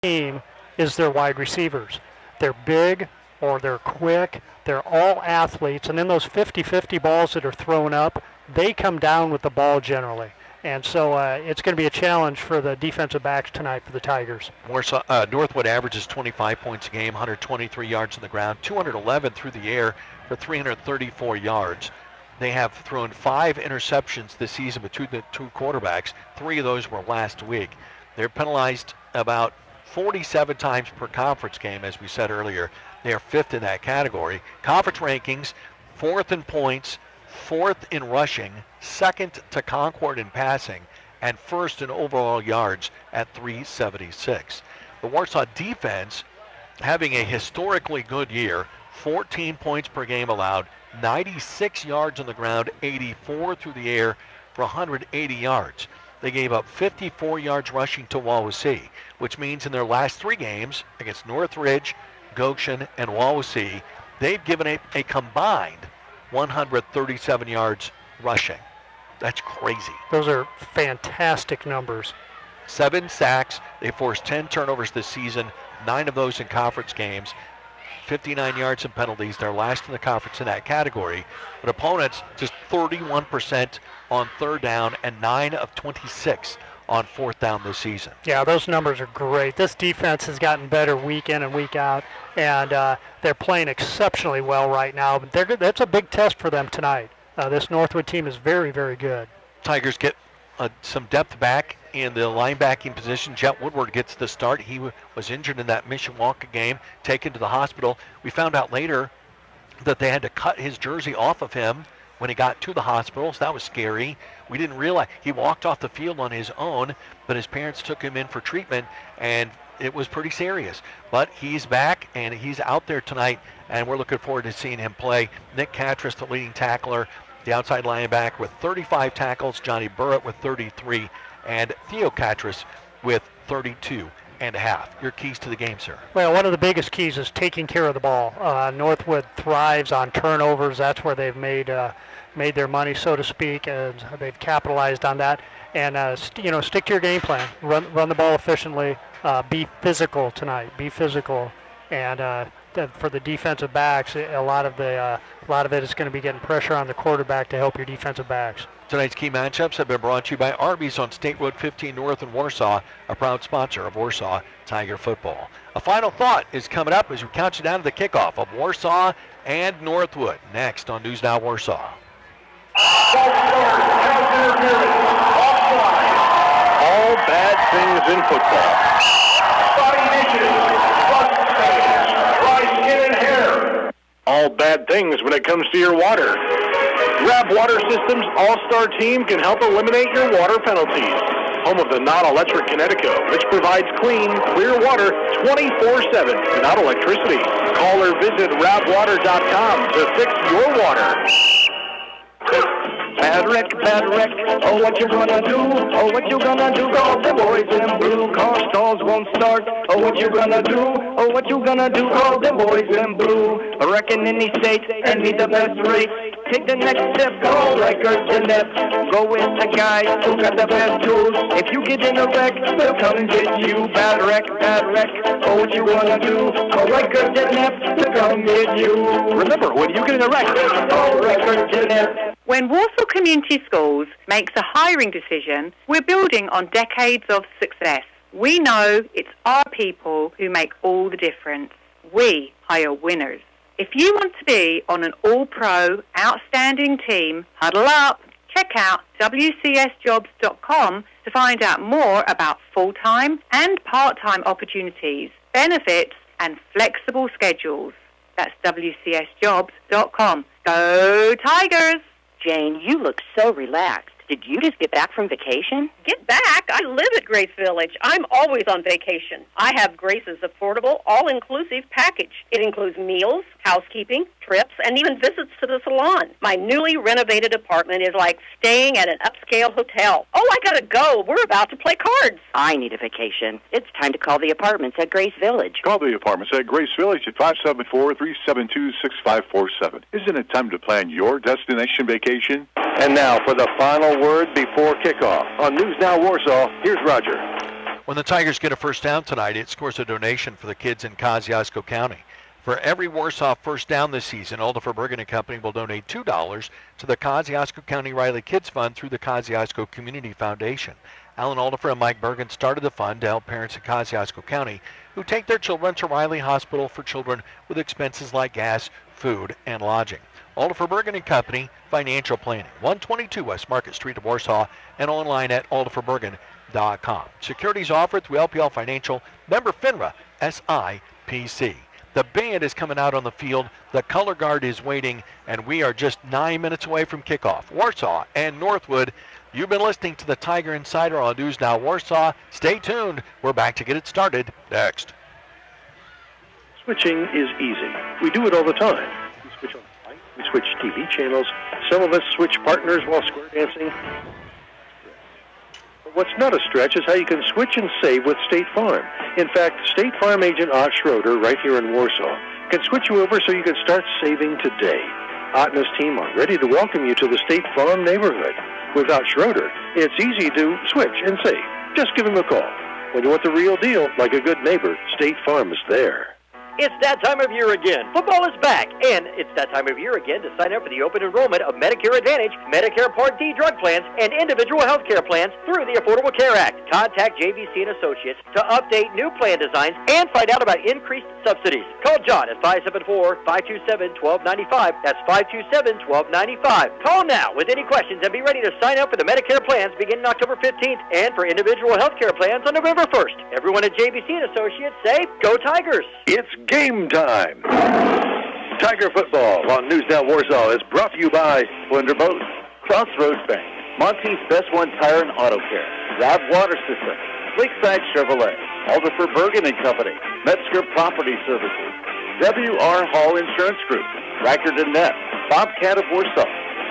team is their wide receivers. They're big or they're quick. They're all athletes. And then those 50-50 balls that are thrown up, they come down with the ball generally. And so it's going to be a challenge for the defensive backs tonight for the Tigers. Warsaw, Northwood averages 25 points a game, 123 yards on the ground, 211 through the air for 334 yards. They have thrown 5 interceptions this season between the two quarterbacks. 3 of those were last week. They're penalized about 47 times per conference game, as we said earlier. They are 5th in that category. Conference rankings, 4th in points, 4th in rushing, 2nd to Concord in passing, and 1st in overall yards at 376. The Warsaw defense having a historically good year, 14 points per game allowed, 96 yards on the ground, 84 through the air for 180 yards. They gave up 54 yards rushing to Wawasee, which means in their last 3 games against Northridge, Goshen, and Wawasee, they've given a combined 137 yards rushing. That's crazy. Those are fantastic numbers. 7 sacks. They forced 10 turnovers this season, 9 of those in conference games. 59 yards in penalties. They're last in the conference in that category. But opponents just 31% on 3rd down and 9 of 26 on 4th down this season. Yeah, those numbers are great. This defense has gotten better week in and week out, and they're playing exceptionally well right now. But that's a big test for them tonight. This Northwood team is very, very good. Tigers get some depth back in the linebacking position. Jet Woodward gets the start. He was injured in that Mishawaka game, taken to the hospital. We found out later that they had to cut his jersey off of him when he got to the hospital, so that was scary. We didn't realize he walked off the field on his own, but his parents took him in for treatment, and it was pretty serious. But he's back, and he's out there tonight, and we're looking forward to seeing him play. Nick Catras, the leading tackler, the outside linebacker with 35 tackles, Johnny Burrett with 33, and Theo Catras with 32 and a half. Your keys to the game, sir? Well, one of the biggest keys is taking care of the ball. Northwood thrives on turnovers. That's where they've made their money, so to speak, and they've capitalized on that. And stick to your game plan. Run the ball efficiently. Be physical tonight. Be physical, and for the defensive backs, a lot of it is going to be getting pressure on the quarterback to help your defensive backs. Tonight's key matchups have been brought to you by Arby's on State Road 15 North in Warsaw, a proud sponsor of Warsaw Tiger football. A final thought is coming up as we count you down to the kickoff of Warsaw and Northwood. Next on News Now Warsaw. All bad things in football. Body inches, butt space, dry skin and hair. All bad things when it comes to your water. Grab Water Systems All-Star Team can help eliminate your water penalties. Home of the non-electric Connecticut, which provides clean, clear water 24/7 without electricity. Call or visit rabwater.com to fix your water. Bad wreck, oh what you gonna do, oh what you gonna do, call the boys in blue, car stalls won't start, oh what you gonna do, oh what you gonna do, call the boys in blue, wrecking in these states, and need the best rates, take the next step, call Records and Net, go with the guy who got the best tools, if you get in a wreck, they'll come and get you, bad wreck, oh what you gonna do, call Records and Net to come get you. Remember, when you get in a wreck, call Records and Net. When Warsaw Community Schools makes a hiring decision, we're building on decades of success. We know it's our people who make all the difference. We hire winners. If you want to be on an all-pro, outstanding team, huddle up. Check out WCSjobs.com to find out more about full-time and part-time opportunities, benefits, and flexible schedules. That's WCSjobs.com. Go Tigers! Jane, you look so relaxed. Did you just get back from vacation? Get back? I live at Grace Village. I'm always on vacation. I have Grace's affordable, all-inclusive package. It includes meals, housekeeping, trips, and even visits to the salon. My newly renovated apartment is like staying at an upscale hotel. Oh, I gotta go. We're about to play cards. I need a vacation. It's time to call the apartments at Grace Village. Call the apartments at Grace Village at 574-372-6547. Isn't it time to plan your destination vacation? And now for the final word before kickoff. On News Now Warsaw, here's Roger. When the Tigers get a first down tonight, it scores a donation for the kids in Kosciuszko County. For every Warsaw first down this season, Aldifer Bergen & Company will donate $2 to the Kosciuszko County Riley Kids Fund through the Kosciuszko Community Foundation. Alan Aldifer and Mike Bergen started the fund to help parents in Kosciuszko County who take their children to Riley Hospital for children with expenses like gas, food, and lodging. Aldifer Bergen & Company Financial Planning, 122 West Market Street of Warsaw, and online at aldiferbergen.com. Securities offered through LPL Financial, member FINRA, SIPC. The band is coming out on the field, the color guard is waiting, and we are just 9 minutes away from kickoff. Warsaw and Northwood, you've been listening to the Tiger Insider on News Now Warsaw. Stay tuned. We're back to get it started next. Switching is easy. We do it all the time. We switch on the light, we switch TV channels. Some of us switch partners while square dancing. But what's not a stretch is how you can switch and save with State Farm. In fact, State Farm agent Ott Schroeder, right here in Warsaw, can switch you over so you can start saving today. Ott and his team are ready to welcome you to the State Farm neighborhood. With Ott Schroeder, it's easy to switch and save. Just give him a call. When you want the real deal, like a good neighbor, State Farm is there. It's that time of year again. Football is back, and it's that time of year again to sign up for the open enrollment of Medicare Advantage, Medicare Part D drug plans, and individual health care plans through the Affordable Care Act. Contact JVC and Associates to update new plan designs and find out about increased subsidies. Call John at 574-527-1295. That's 527-1295. Call now with any questions and be ready to sign up for the Medicare plans beginning October 15th and for individual health care plans on November 1st. Everyone at JVC and Associates say, Go Tigers! It's game time. Tiger football on News Now Warsaw is brought to you by Splendor Boat, Crossroads Bank, Monty's Best One Tire and Auto Care, Rab Water System, Lakeside Chevrolet, Aldifer Bergen & Company, Metzger Property Services, W.R. Hall Insurance Group, Reichert & Ness, Bobcat of Warsaw,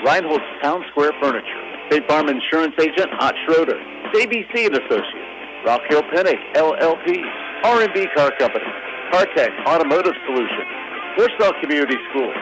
Reinhold's Town Square Furniture, State Farm Insurance Agent Ott Schroeder, JBC & Associates, Rock Hill Pennick, LLP, R&B Car Company, Cartech Automotive Solutions, Warsaw Community School,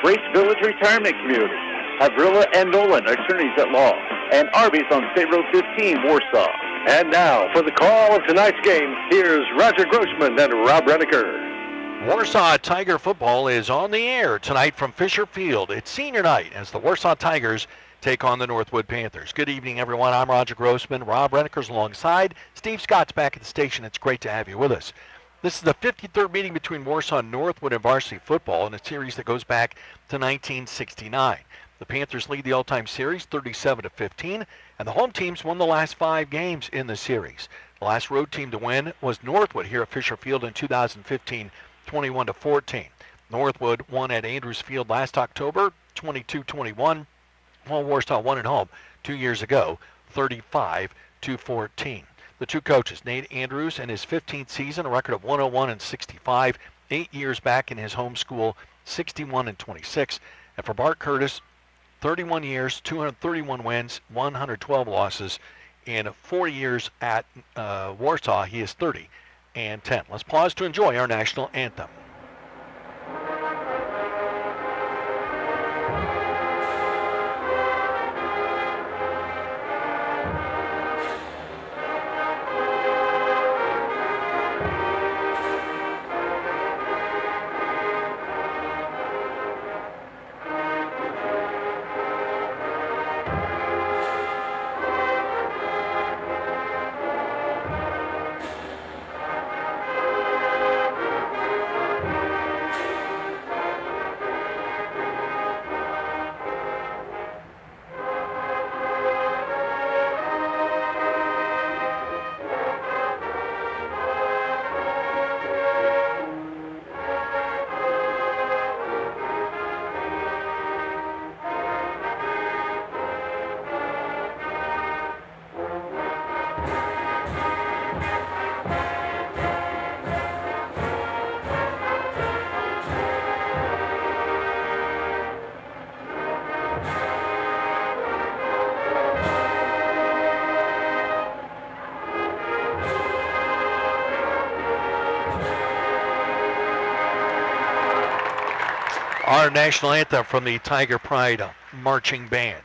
Grace Village Retirement Community, Havrilla and Nolan, attorneys at law, and Arby's on State Road 15, Warsaw. And now, for the call of tonight's game, here's Roger Grossman and Rob Reniker. Warsaw Tiger football is on the air tonight from Fisher Field. It's senior night as the Warsaw Tigers take on the Northwood Panthers. Good evening, everyone. I'm Roger Grossman. Rob Reniker's alongside. Steve Scott's back at the station. It's great to have you with us. This is the 53rd meeting between Warsaw and Northwood in varsity football in a series that goes back to 1969. The Panthers lead the all-time series 37-15, and the home teams won the last 5 games in the series. The last road team to win was Northwood here at Fisher Field in 2015, 21-14. Northwood won at Andrews Field last October, 22-21, while Warsaw won at home 2 years ago, 35-14. The two coaches, Nate Andrews in his 15th season, a record of 101-65, 8 years back in his home school, 61-26. And for Bart Curtis, 31 years, 231 wins, 112 losses. In 4 years at Warsaw, he is 30-10. Let's pause to enjoy our national anthem. Our national anthem from the Tiger Pride Marching Band.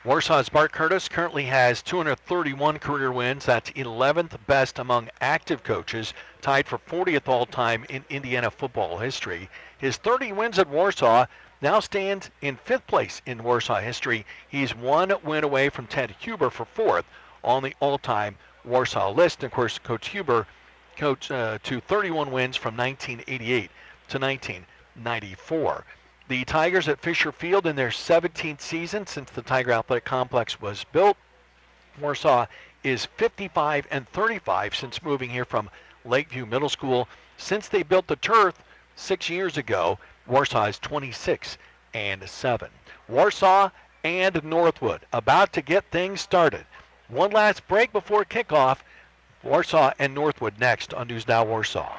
Warsaw's Bart Curtis currently has 231 career wins. That's 11th best among active coaches, tied for 40th all-time in Indiana football history. His 30 wins at Warsaw now stands in 5th place in Warsaw history. He's 1 win away from Ted Huber for 4th on the all-time Warsaw list. Of course, Coach Huber coached to 31 wins from 1988 to 1994. The Tigers at Fisher Field in their 17th season since the Tiger Athletic Complex was built. Warsaw is 55-35 since moving here from Lakeview Middle School. Since they built the turf 6 years ago, Warsaw is 26-7. Warsaw and Northwood about to get things started. One last break before kickoff. Warsaw and Northwood next on News Now Warsaw.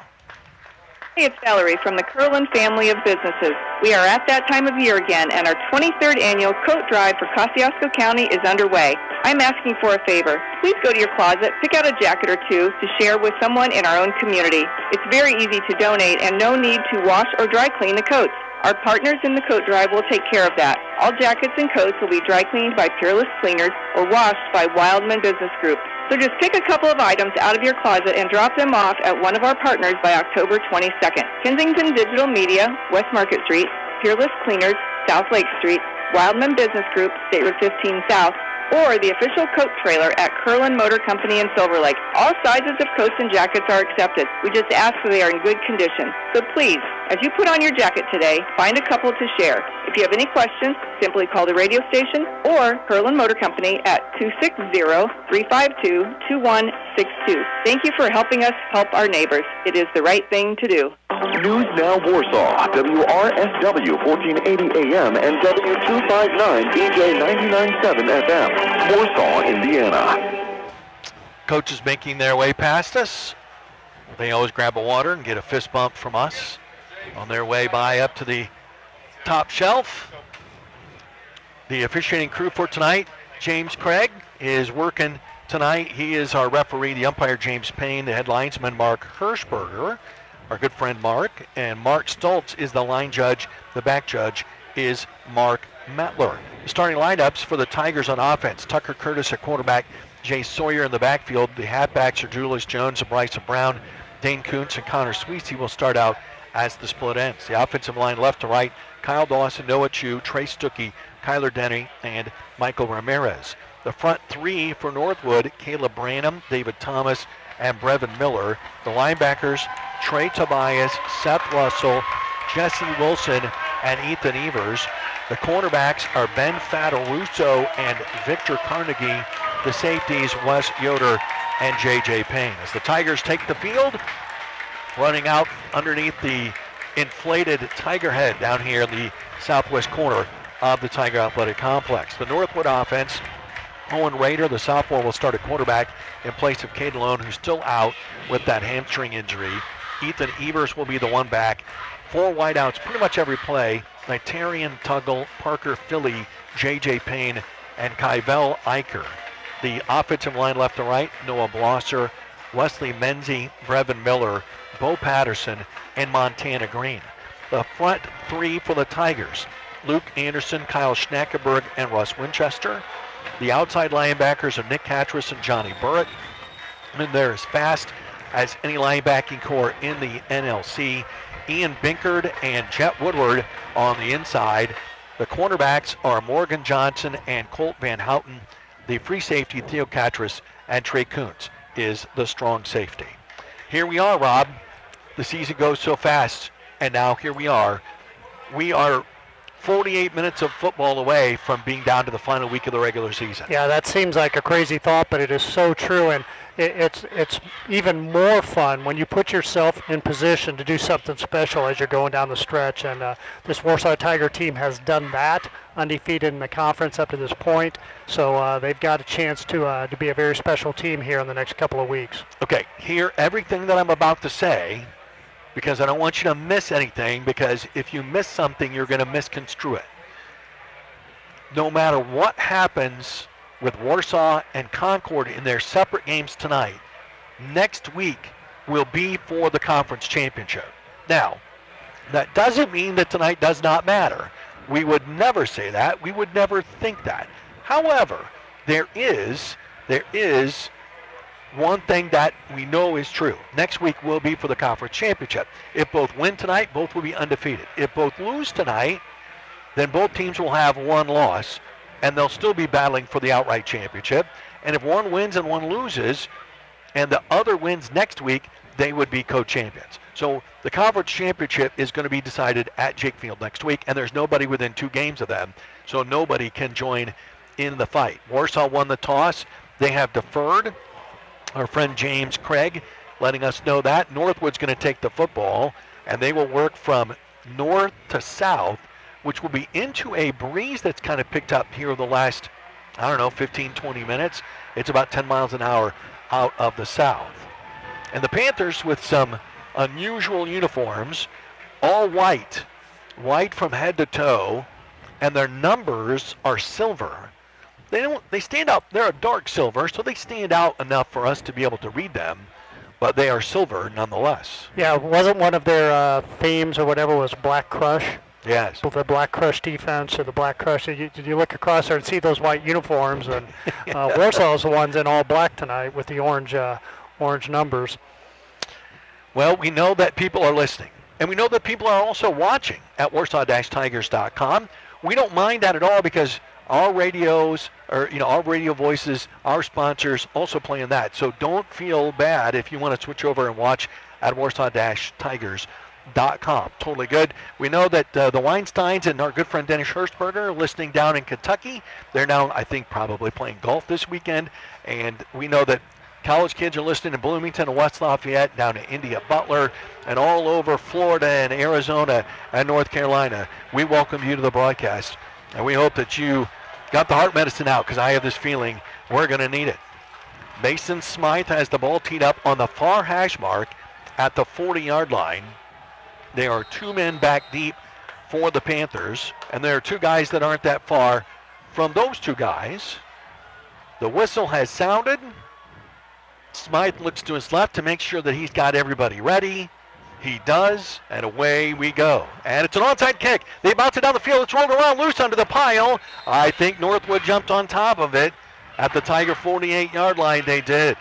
Hey, it's Valerie from the Curlin family of businesses. We are at that time of year again, and our 23rd annual coat drive for Kosciuszko County is underway. I'm asking for a favor. Please go to your closet, pick out a jacket or two to share with someone in our own community. It's very easy to donate and no need to wash or dry clean the coats. Our partners in the coat drive will take care of that. All jackets and coats will be dry cleaned by Peerless Cleaners or washed by Wildman Business Group. So just pick a couple of items out of your closet and drop them off at one of our partners by October 22nd. Kensington Digital Media, West Market Street, Peerless Cleaners, South Lake Street, Wildman Business Group, State Road 15 South, or the official coat trailer at Curlin Motor Company in Silver Lake. All sizes of coats and jackets are accepted. We just ask that they are in good condition. So please, as you put on your jacket today, find a couple to share. If you have any questions, simply call the radio station or Curlin Motor Company at 260-352-2162. Thank you for helping us help our neighbors. It is the right thing to do. News Now Warsaw, WRSW 1480 AM and W259 DJ 99.7 FM, Warsaw, Indiana. Coaches making their way past us. They always grab a water and get a fist bump from us on their way by up to the top shelf. The officiating crew for tonight, James Craig is working tonight. He is our referee, the umpire James Payne, the head linesman Mark Hirschberger, our good friend Mark, and Mark Stoltz is the line judge. The back judge is Mark Metler. The starting lineups for the Tigers on offense: Tucker Curtis at quarterback, Jay Sawyer in the backfield. The halfbacks are Julius Jones and Bryson Brown. Dane Kuntz and Connor Sweesey will start out as the split ends. The offensive line left to right: Kyle Dawson, Noah Chu, Trey Stuckey, Kyler Denny, and Michael Ramirez. The front three for Northwood: Caleb Branham, David Thomas, and Brevin Miller. The linebackers: Trey Tobias, Seth Russell, Jesse Wilson, and Ethan Evers. The cornerbacks are Ben Fatarusso and Victor Carnegie. The safeties: Wes Yoder and J.J. Payne. As the Tigers take the field, running out underneath the inflated Tiger head down here in the southwest corner of the Tiger Athletic Complex. The Northwood offense: Owen Rader, the sophomore, will start at quarterback in place of Cade Malone, who's still out with that hamstring injury. Ethan Evers will be the one back. 4 wideouts pretty much every play: Nitarian Tuggle, Parker Philly, J.J. Payne, and Kyvel Eicher. The offensive line left to right: Noah Blosser, Wesley Menzie, Brevin Miller, Bo Patterson, and Montana Green. The front three for the Tigers: Luke Anderson, Kyle Schnackenberg, and Russ Winchester. The outside linebackers are Nick Hatris and Johnny Burrett. And they're as fast as any linebacking core in the NLC. Ian Binkard and Jet Woodward on the inside. The cornerbacks are Morgan Johnson and Colt Van Houten. The free safety, Theo Catris, and Trey Kuntz is the strong safety. Here we are, Rob. The season goes so fast, and now here we are. We are 48 minutes of football away from being down to the final week of the regular season. Yeah, that seems like a crazy thought, but it is so true, and it's even more fun when you put yourself in position to do something special as you're going down the stretch. And this Warsaw Tiger team has done that, undefeated in the conference up to this point. So they've got a chance to be a very special team here in the next couple of weeks. Okay, hear everything that I'm about to say, because I don't want you to miss anything, because if you miss something, you're going to misconstrue it. No matter what happens with Warsaw and Concord in their separate games tonight, next week will be for the conference championship. Now, that doesn't mean that tonight does not matter. We would never say that. We would never think that. However, there is one thing that we know is true. Next week will be for the conference championship. If both win tonight, both will be undefeated. If both lose tonight, then both teams will have one loss, and they'll still be battling for the outright championship. And if one wins and one loses, and the other wins next week, they would be co-champions. So the conference championship is going to be decided at Jake Field next week, and there's nobody within 2 games of them, so nobody can join in the fight. Warsaw won the toss. They have deferred. Our friend James Craig letting us know that. Northwood's going to take the football, and they will work from north to south, which will be into a breeze that's kind of picked up here the last, 15, 20 minutes. It's about 10 miles an hour out of the south. And the Panthers with some unusual uniforms, all white from head to toe, and their numbers are silver. They stand out, they're a dark silver, so they stand out enough for us to be able to read them, but they are silver nonetheless. Yeah, wasn't one of their themes or whatever was Black Crush? Yes. The Black Crush defense or the Black Crush. Did you look across there and see those white uniforms? And Warsaw's the ones in all black tonight with the orange numbers. Well, we know that people are listening, and we know that people are also watching at warsaw-tigers.com. We don't mind that at all because our radios, our radio voices, our sponsors also play in that. So don't feel bad if you want to switch over and watch at warsaw-tigers.com. Totally good. We know that the Weinsteins and our good friend Dennis Hirschberger are listening down in Kentucky. They're now, I think, probably playing golf this weekend. And we know that college kids are listening in Bloomington and West Lafayette, down to India Butler, and all over Florida and Arizona and North Carolina. We welcome you to the broadcast, and we hope that you got the heart medicine out, because I have this feeling we're going to need it. Mason Smythe has the ball teed up on the far hash mark at the 40-yard line. They are 2 men back deep for the Panthers, and there are 2 guys that aren't that far from those 2 guys. The whistle has sounded. Smythe looks to his left to make sure that he's got everybody ready. He does, and away we go. And it's an onside kick. They bounce it down the field. It's rolled around loose under the pile. I think Northwood jumped on top of it at the Tiger 48-yard line. They did.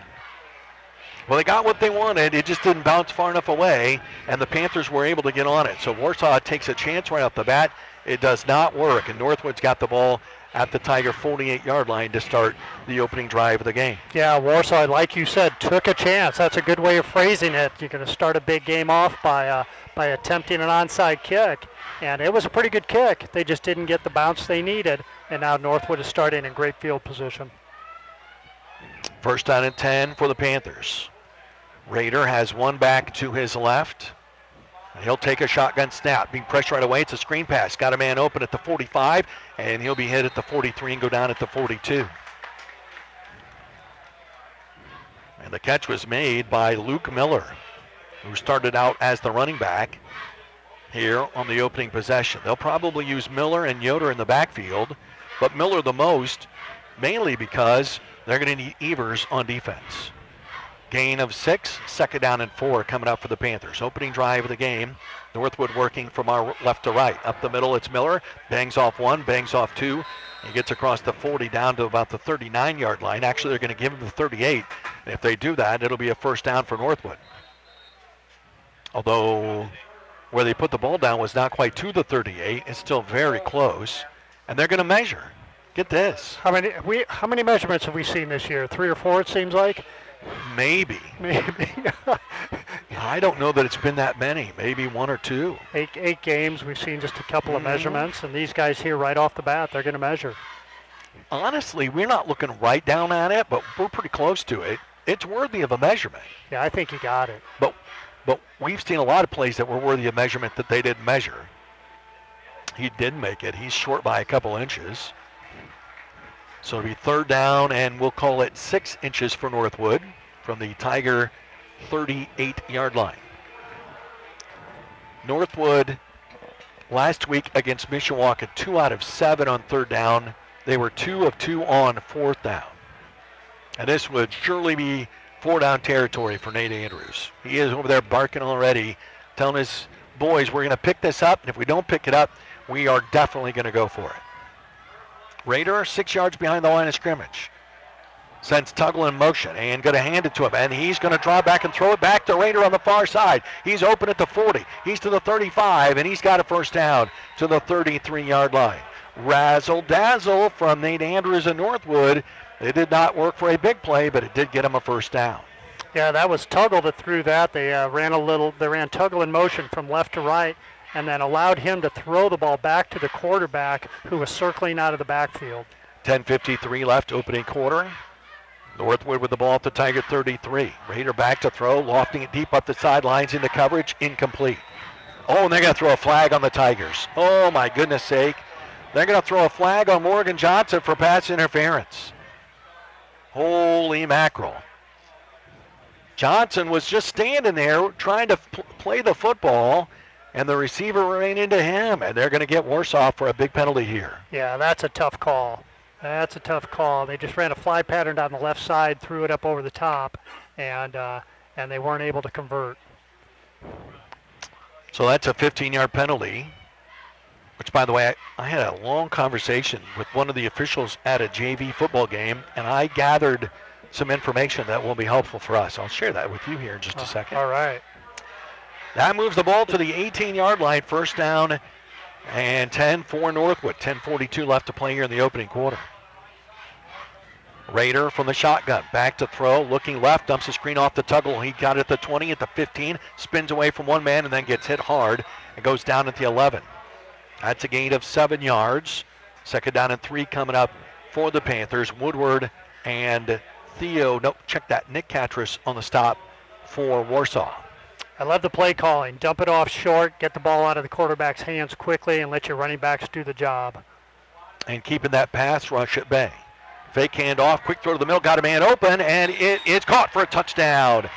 Well, they got what they wanted. It just didn't bounce far enough away, and the Panthers were able to get on it. So Warsaw takes a chance right off the bat. It does not work, and Northwood's got the ball at the Tiger 48-yard line to start the opening drive of the game. Yeah, Warsaw, like you said, took a chance. That's a good way of phrasing it. You're going to start a big game off by attempting an onside kick, and it was a pretty good kick. They just didn't get the bounce they needed, and now Northwood is starting in great field position. First down and 10 for the Panthers. Rader has one back to his left. He'll take a shotgun snap, being pressed right away. It's a screen pass. Got a man open at the 45, and he'll be hit at the 43 and go down at the 42. And the catch was made by Luke Miller, who started out as the running back here on the opening possession. They'll probably use Miller and Yoder in the backfield, but Miller the most, mainly because they're going to need Evers on defense. Gain of 6, second down and 4 coming up for the Panthers. Opening drive of the game. Northwood working from our left to right. Up the middle, it's Miller. Bangs off 1, bangs off 2. He gets across the 40 down to about the 39-yard line. Actually, they're going to give him the 38. And if they do that, it'll be a first down for Northwood. Although where they put the ball down was not quite to the 38. It's still very close. And they're going to measure. Get this. How many measurements have we seen this year? 3 or 4, it seems like? Maybe. I don't know that it's been that many. Maybe 1 or 2. 8 games. We've seen just a couple of measurements, and these guys here right off the bat, they're going to measure. Honestly, we're not looking right down at it, but we're pretty close to it. It's worthy of a measurement. Yeah, I think you got it. But we've seen a lot of plays that were worthy of measurement that they didn't measure. He did make it. He's short by a couple inches. So it'll be third down, and we'll call it 6 inches for Northwood from the Tiger 38-yard line. Northwood last week against Mishawaka, 2 out of 7 on third down. They were 2 of 2 on fourth down. And this would surely be 4-down territory for Nate Andrews. He is over there barking already, telling his boys, we're going to pick this up, and if we don't pick it up, we are definitely going to go for it. Raider 6 yards behind the line of scrimmage. Sends Tuggle in motion and going to hand it to him. And he's going to draw back and throw it back to Raider on the far side. He's open at the 40. He's to the 35, and he's got a first down to the 33-yard line. Razzle dazzle from Nate Andrews and Northwood. It did not work for a big play, but it did get him a first down. Yeah, that was Tuggle that threw that. They ran Tuggle in motion from left to right, and then allowed him to throw the ball back to the quarterback, who was circling out of the backfield. 10:53 left, opening quarter. Northwood with the ball at the Tiger 33. Raider back to throw, lofting it deep up the sidelines into coverage, incomplete. Oh, and they're going to throw a flag on the Tigers. Oh, my goodness sake. They're going to throw a flag on Morgan Johnson for pass interference. Holy mackerel. Johnson was just standing there trying to play the football, and the receiver ran into him, and they're going to get Warsaw for a big penalty here. Yeah, that's a tough call. That's a tough call. They just ran a fly pattern down the left side, threw it up over the top, and they weren't able to convert. So that's a 15-yard penalty, which, by the way, I had a long conversation with one of the officials at a JV football game, and I gathered some information that will be helpful for us. I'll share that with you here in just a second. All right. That moves the ball to the 18-yard line, first down and 10 for Northwood. 10:42 left to play here in the opening quarter. Raider from the shotgun, back to throw, looking left, dumps the screen off the Tuggle. He got it at the 20, at the 15, spins away from one man and then gets hit hard and goes down at the 11. That's a gain of 7 yards. Second down and 3 coming up for the Panthers. Woodward and Nick Catras on the stop for Warsaw. I love the play calling. Dump it off short, get the ball out of the quarterback's hands quickly, and let your running backs do the job. And keeping that pass rush at bay. Fake handoff, quick throw to the middle, got a man open, and it is caught for a touchdown.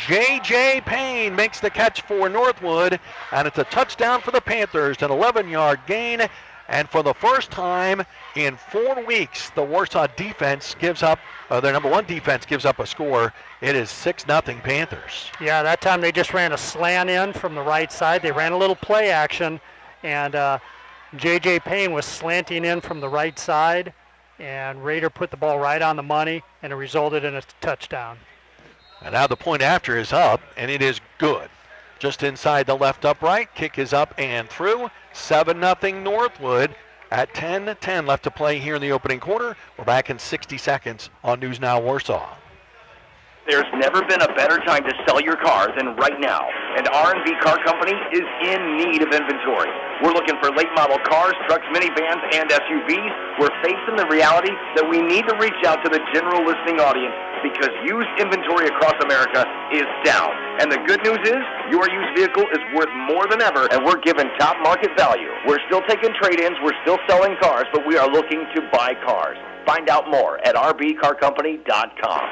J.J. Payne makes the catch for Northwood, and it's a touchdown for the Panthers, an 11-yard gain. And for the first time in 4 weeks, the Warsaw defense gives up, their number one defense gives up a score. It is 6-0 Panthers. Yeah, that time they just ran a slant in from the right side. They ran a little play action, and J.J. Payne was slanting in from the right side, and Raider put the ball right on the money, and it resulted in a touchdown. And now the point after is up, and it is good. Just inside the left upright, kick is up and through. 7-0 Northwood at 10:10 left to play here in the opening quarter. We're back in 60 seconds on News Now Warsaw. There's never been a better time to sell your car than right now, and R&B Car Company is in need of inventory. We're looking for late model cars, trucks, minivans, and SUVs. We're facing the reality that we need to reach out to the general listening audience because used inventory across America is down. And the good news is your used vehicle is worth more than ever, and we're giving top market value. We're still taking trade-ins, we're still selling cars, but we are looking to buy cars. Find out more at rbcarcompany.com.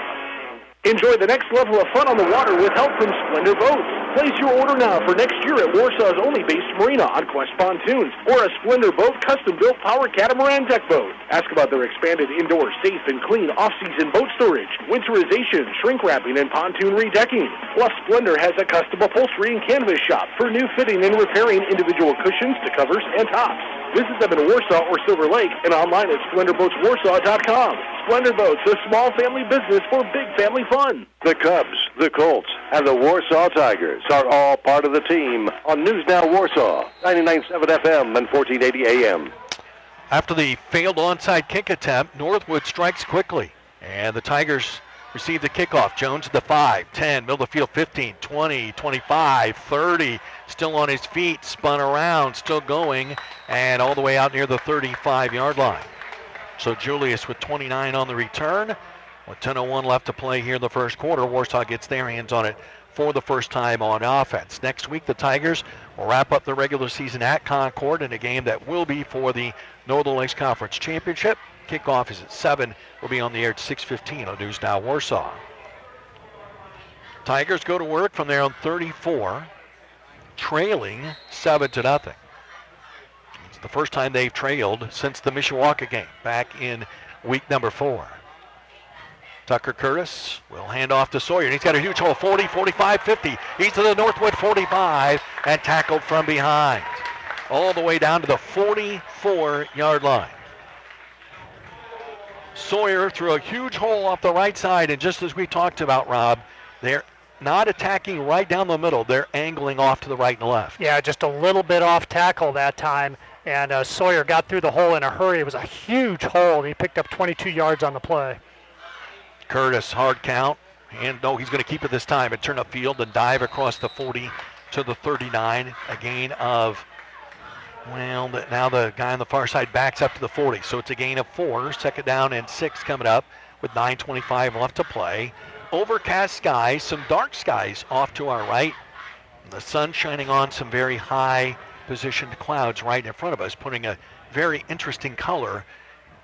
Enjoy the next level of fun on the water with help from Splendor Boats. Place your order now for next year at Warsaw's only based marina on Quest Pontoons or a Splendor Boat custom-built power catamaran deck boat. Ask about their expanded indoor, safe, and clean off-season boat storage, winterization, shrink wrapping, and pontoon redecking. Plus, Splendor has a custom upholstery and canvas shop for new fitting and repairing individual cushions to covers and tops. Visit them in Warsaw or Silver Lake and online at SplendorBoatsWarsaw.com. Splendor Boats, a small family business for big family fun. The Cubs, the Colts, and the Warsaw Tigers are all part of the team on News Now Warsaw, 99.7 FM and 1480 AM. After the failed onside kick attempt, Northwood strikes quickly, and the Tigers receive the kickoff. Jones at the 5, 10, middle of the field, 15, 20, 25, 30, still on his feet, spun around, still going, and all the way out near the 35-yard line. So Julius with 29 on the return. With 10:01 left to play here in the first quarter, Warsaw gets their hands on it for the first time on offense. Next week, the Tigers will wrap up the regular season at Concord in a game that will be for the Northern Lakes Conference Championship. Kickoff is at 7. We'll be on the air at 6:15 on News Now Warsaw. Tigers go to work from their own 34, trailing 7-0. It's the first time they've trailed since the Mishawaka game back in week number 4. Tucker Curtis will hand off to Sawyer, and he's got a huge hole, 40, 45, 50. He's to the Northwood 45 and tackled from behind all the way down to the 44-yard line. Sawyer threw a huge hole off the right side, and just as we talked about, Rob, they're not attacking right down the middle. They're angling off to the right and left. Yeah, just a little bit off tackle that time, and Sawyer got through the hole in a hurry. It was a huge hole, and he picked up 22 yards on the play. Curtis, hard count, and no, he's going to keep it this time and turn upfield and dive across the 40 to the 39. A gain of, well, now the guy on the far side backs up to the 40, so it's a gain of 4. Second down and 6 coming up with 9:25 left to play. Overcast skies, some dark skies off to our right. The sun shining on some very high positioned clouds right in front of us, putting a very interesting color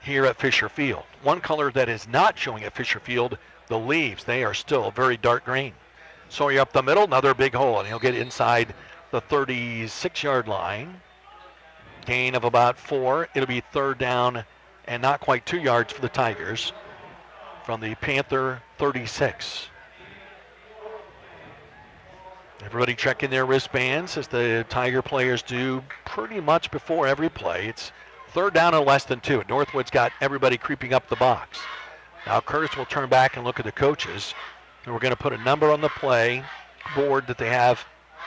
here at Fisher Field. One color that is not showing at Fisher Field, the leaves. They are still very dark green. Sawyer up the middle, another big hole, and he'll get inside the 36-yard line. Gain of about 4. It'll be third down and not quite 2 yards for the Tigers from the Panther 36. Everybody checking their wristbands, as the Tiger players do pretty much before every play. It's third down and less than 2. Northwood's got everybody creeping up the box. Now Curtis will turn back and look at the coaches, and we're going to put a number on the play board that they have